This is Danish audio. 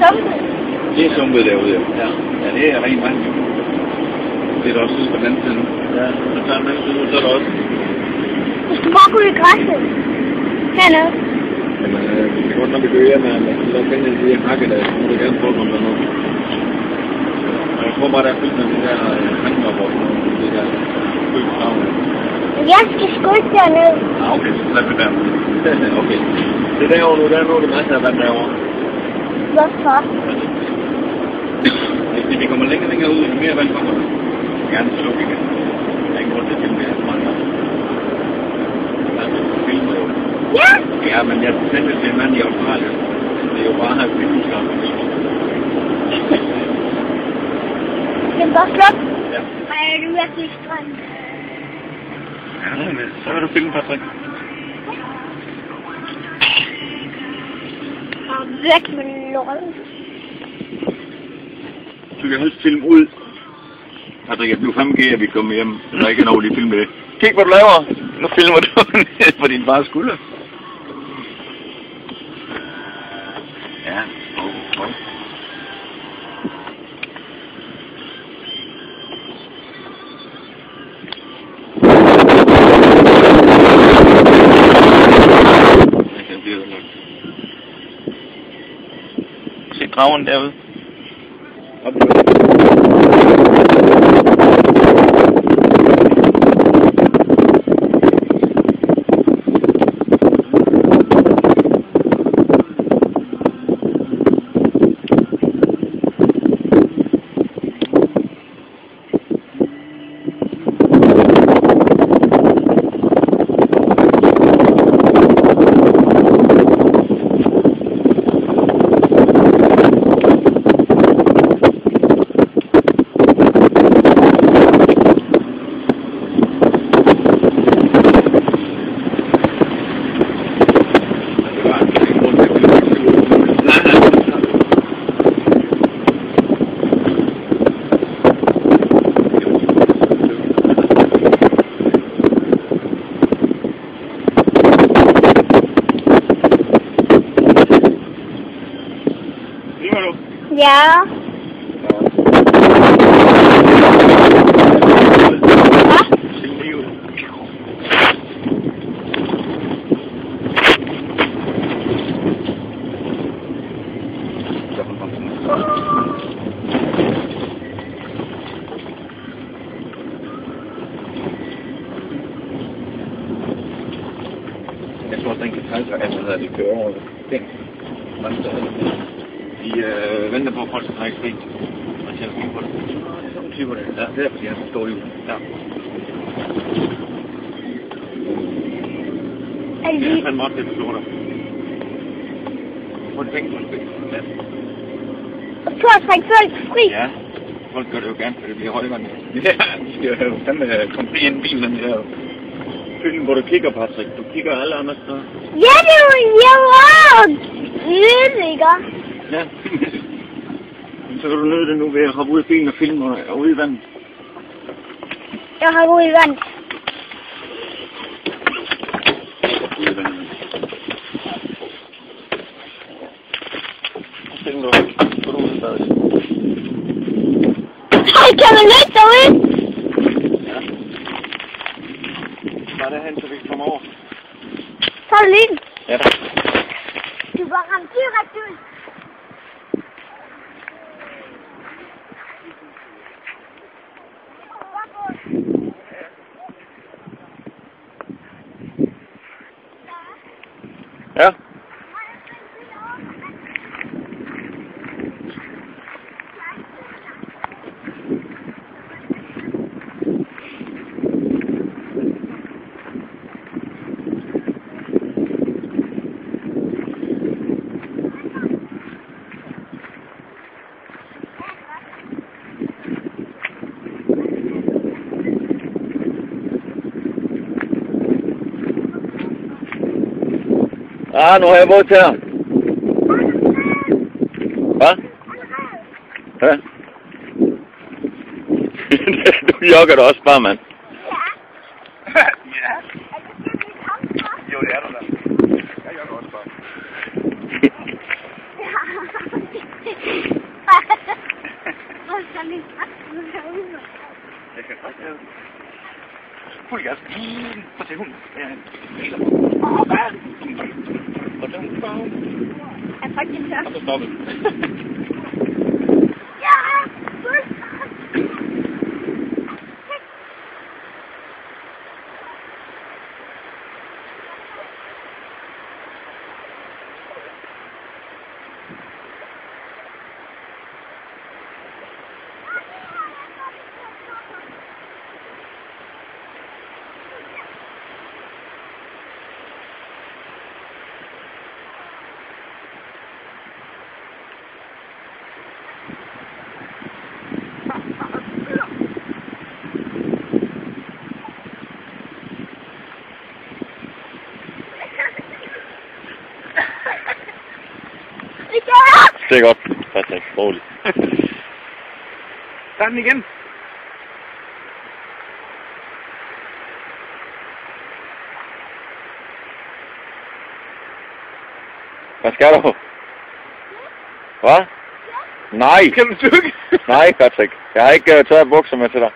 sumpet. Det er sumpet derude, ja. Ja, det er rent vand. Det er der også ude på den anden side. Ja, så tager den anden side ud, så er der også. Du skal bare gå i græsset. Hernede. Jamen, vi kan godt, når vi går hjem, så finder jeg de her hakke der, så må du gerne prøve om der er noget. Og jeg tror bare, der er fyldt med de der handler, det der fyldt travle. Jeg skal sgu ikke derned. Ah, okay, så lad det der. Okay. Det er derovre nu, der er noget, der masser af vand derovre. Hvorfor? Hvis vi kommer længere ud, jo mere vand kommer der. Jeg vil gerne slukke igen. Der er ingen grund til at filme det her så meget. Der er en film jo. Ja! Ja, men jeg sendte til en mand i Australien. Det er jo bare at have filmskab. Skal du bare slukke? Ja. Ej, er du virkelig strøm? Ja, men så vil du filme, Patrick. Og væk med lortet. Du kan helst filme ud. Patrick, jeg blev 5G, at vi kommer hjem. Der er ikke noget lige filme det. Kig, hvad du laver. Nu filmer du ned på din fars skulder. Ja, okay. Se dragen derude. Ja. Jeg tror, den kan trække sig, altså, at det kører over den. De venter på, at folk skal trække fri. Og tjener fri på det. Sådan en typer det. Ja, det er fordi, han står i ugen. Ja. Det er fandme også det, du slår dig. Få det penge på et spil. Ja. Du har trækket folk fri. Ja. Folk gør det jo gerne, for det bliver højvand. Ja, de skal jo fandme komme fri ind i bilen, den her film, hvor du kigger, Patrick. Du kigger alle andre steder. Ja, det er jo ødelægger. Ja. Så kan du nøde det nu ved at hoppe ud af bilen og filme og ude i vandet. Jeg har ude i vandet. Ude i vandet. Så filmer du. Så er du ude i badet. Hej, kan man løbe derude? Ja. Bare derhen, så vi kan komme over. Så er det lige. Ja da. Du var ramt direkte ud. Ja. Ah, nu har jeg våget her. Hvad? Ja. Du jogger da også bare, mand. Ja. Ja. Jo, det er du da. Jeg jogger også bare. har lige krasset herude. Jeg kan krasset herude. Fuld gas. Prøv at se hunden. Ja, helt op. Jeg tror ikke, det tør. Og så stopper Ja! Det er godt. Patrick, roligt. Der er den igen. Hvad skal du? Hvad? Nej! Kan du tykke? Nej, Patrick. Jeg har ikke taget bukser med til dig.